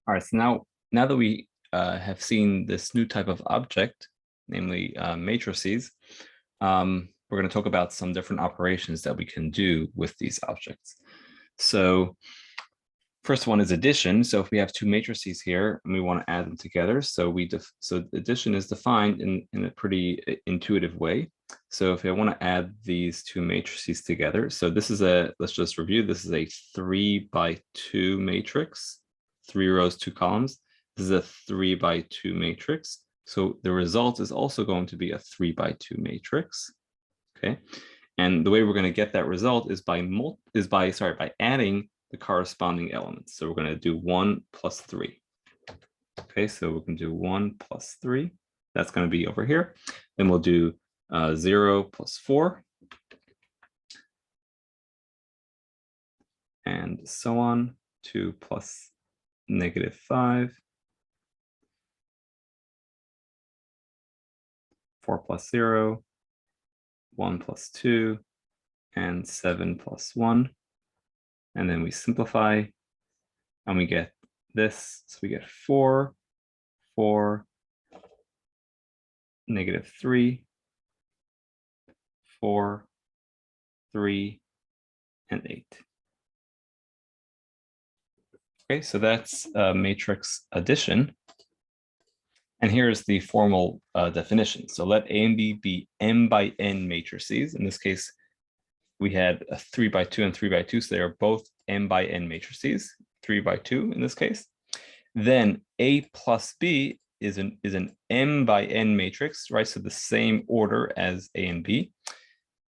All right, so now that we have seen this new type of object, namely matrices, we're going to talk about some different operations that we can do with these objects. So first one is addition. So if we have two matrices here and we want to add them together, so addition is defined in a pretty intuitive way. So if I want to add these two matrices together, so this is let's just review, this is a 3x2 matrix, 3 rows, 2 columns. This is a 3x2 matrix. So the result is also going to be a 3x2 matrix. Okay. And the way we're going to get that result is by adding the corresponding elements. So we're going to do 1 plus 3. Okay, so we can do 1 plus 3. That's going to be over here. Then we'll do 0 plus 4. And so on. 2 plus -5. 4 plus 0. 1 plus 2. And 7 plus 1. And then we simplify and we get this. So we get 4, 4, -3, 4, 3, and 8. Okay, so that's matrix addition. And here's the formal definition. So let A and B be m by n matrices. In this case, we had a 3x2 and 3x2, so they are both m by n matrices, 3x2 in this case. Then A plus B is an m by n matrix, right? So the same order as A and B.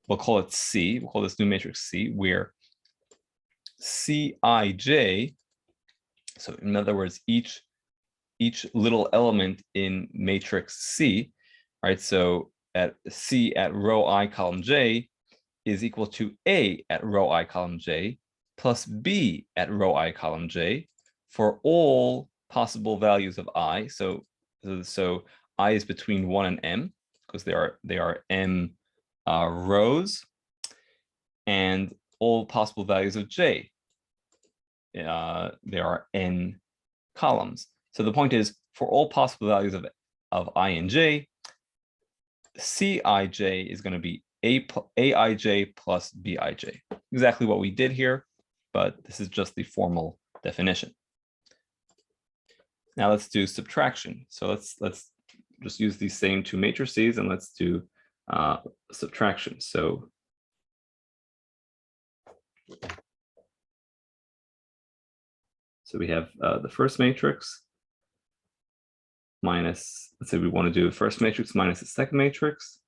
We'll call it C. We'll call this new matrix C, where Cij, so in other words, each little element in matrix C, right? So at C at row I column J is equal to A at row I column J plus B at row I column J for all possible values of I. So I is between 1 and m because they are m rows, and all possible values of J. There are n columns. So the point is, for all possible values of I and J, Cij is going to be Aij plus Bij. Exactly what we did here, but this is just the formal definition. Now let's do subtraction. So let's just use these same two matrices and let's do subtraction. So we have the first matrix minus, let's say we want to do the first matrix minus the second matrix.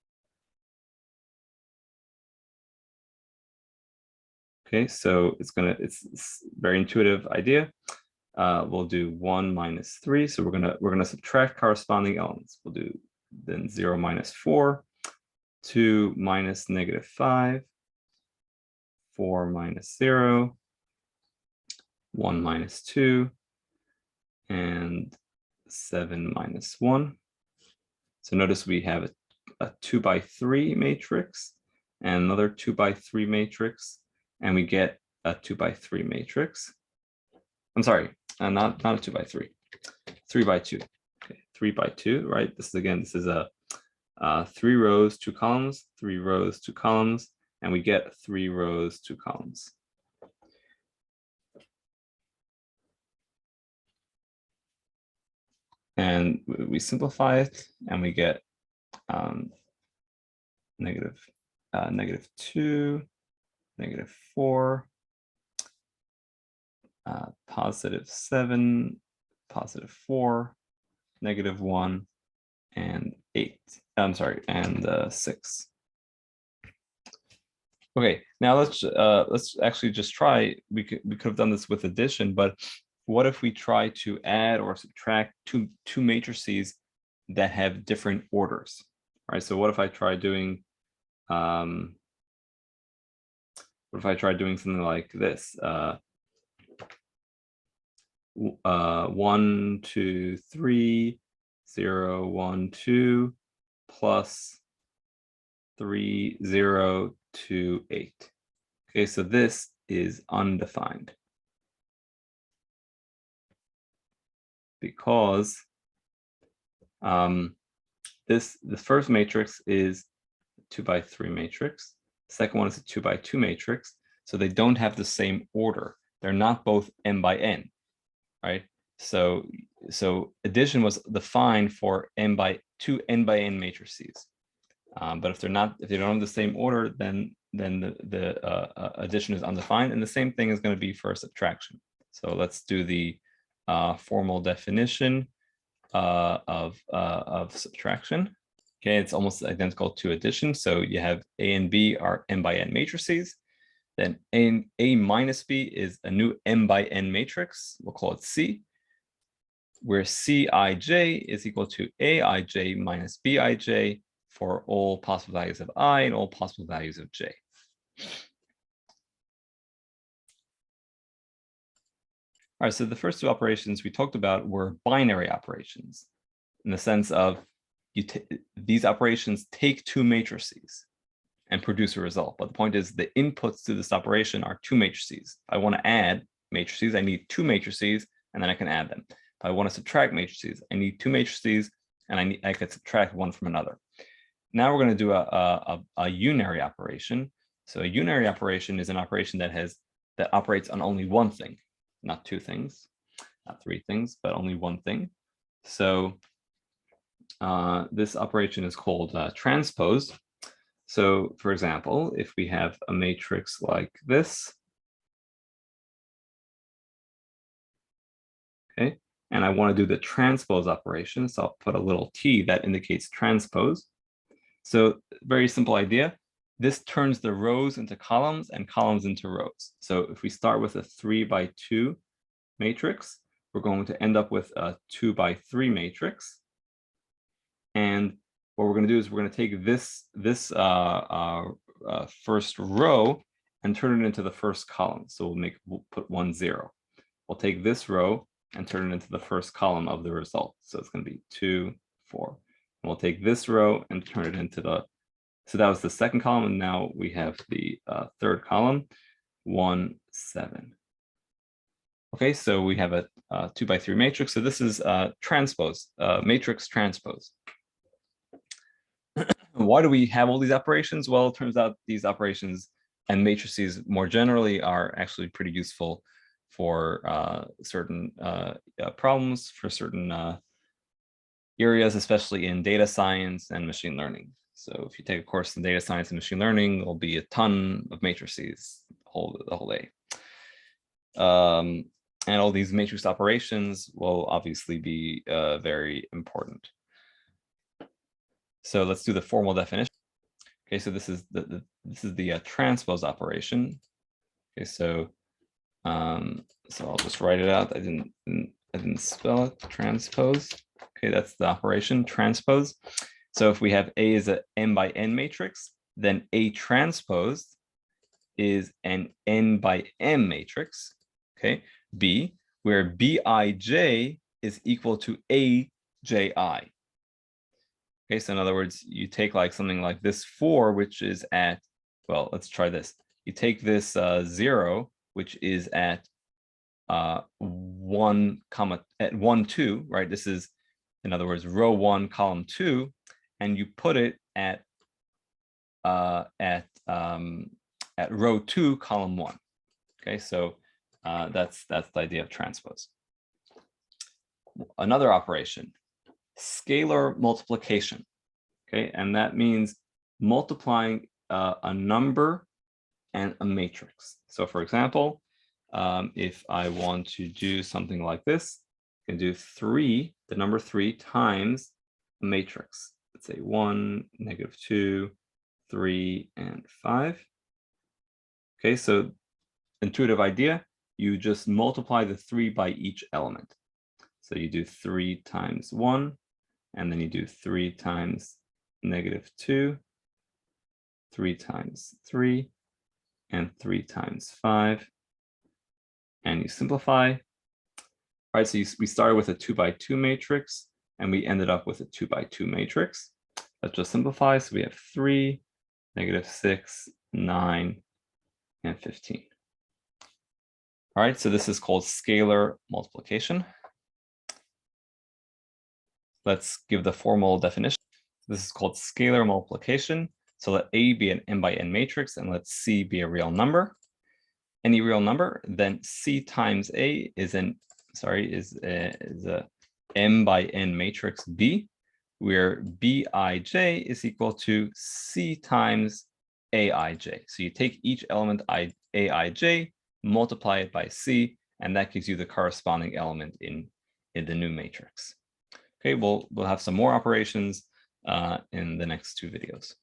Okay, so it's very intuitive idea. We'll do 1 minus 3. So we're gonna subtract corresponding elements. We'll do then 0 minus 4, 2 minus -5, 4 minus 0, 1 minus 2, and 7 minus 1. So notice we have a 2x3 matrix and another 2x3 matrix, and we get a 2x3 matrix. I'm sorry, not a 2x3, 3x2. Okay, 3x2, right? This is a 3 rows, 2 columns, 3 rows, 2 columns, and we get 3 rows, 2 columns. And we simplify it, and we get -2, -4, +7, +4, -1, and 8. I'm sorry, and 6. Okay, now let's actually just try. We could have done this with addition, but what if we try to add or subtract two matrices that have different orders? All right, so what if I try doing something like this? 1, 2, 3, 0, 1, 2, plus 3, 0, 2, 8. Okay, so this is undefined. because this first matrix is a 2 by 3 matrix. The second one is a 2 by 2 matrix. So they don't have the same order. They're not both n by n, right? So addition was defined for two n by n matrices. But if they don't have the same order, then the addition is undefined, and the same thing is going to be for subtraction. So let's do the formal definition of subtraction. Okay, it's almost identical to addition. So you have A and B are n by n matrices. Then A minus B is a new m by n matrix. We'll call it C, where Cij is equal to Aij minus Bij for all possible values of I and all possible values of J. All right, so the first two operations we talked about were binary operations in the sense of these operations take two matrices and produce a result. But the point is the inputs to this operation are two matrices. If I want to add matrices, I need two matrices, and then I can add them. If I want to subtract matrices, I need two matrices, and I could subtract one from another. Now we're going to do a unary operation. So a unary operation is an operation that operates on only one thing, not two things, not three things, but only one thing. So this operation is called transpose. So for example, if we have a matrix like this, okay, and I want to do the transpose operation, so I'll put a little t that indicates transpose. So very simple idea. This turns the rows into columns and columns into rows. So if we start with a 3 by 2 matrix, we're going to end up with a 2 by 3 matrix. And what we're going to do is we're going to take this first row and turn it into the first column. So we'll put 1, 0. We'll take this row and turn it into the first column of the result. So it's going to be 2, 4. And we'll take this row and turn it into so that was the second column, and now we have the third column, 1, 7. Okay, so we have a 2 by 3 matrix. So this is transpose, matrix transpose. Why do we have all these operations? Well, it turns out these operations and matrices more generally are actually pretty useful for certain problems, for certain areas, especially in data science and machine learning. So if you take a course in data science and machine learning, there'll be a ton of matrices the whole day. And all these matrix operations will obviously be very important. So let's do the formal definition. Okay, so this is the transpose operation. Okay, so I'll just write it out. I didn't spell it. Transpose. Okay, that's the operation transpose. So if we have A is a n by n matrix, then A transpose is an n by m matrix. Okay, B, where Bij is equal to Aji. Okay, so in other words, you take like something like this 4, which is at, well, let's try this. You take this 0, which is at 1, 2, right? This is, in other words, row 1, column 2, and you put it at row 2, column 1. Okay, so that's the idea of transpose. Another operation, scalar multiplication. Okay, and that means multiplying a number and a matrix. So for example, if I want to do something like this, I can do 3, the number 3 times a matrix. Let's say 1, -2, 3, and 5. Okay, so intuitive idea, you just multiply the 3 by each element. So you do 3 times 1, and then you do 3 times -2, 3 times 3, and 3 times 5, and you simplify. All right, so we started with a 2 by 2 matrix, and we ended up with a 2 by 2 matrix. Let's just simplify. So we have 3, -6, 9, and 15. All right, so this is called scalar multiplication. let's give the formal definition. This is called scalar multiplication. So let A be an m by n matrix, and let C be a real number. Any real number, then C times A is a m by n matrix B, where Bij is equal to C times Aij. So you take each element Aij, multiply it by C, and that gives you the corresponding element in the new matrix. Okay, we'll have some more operations in the next 2 videos.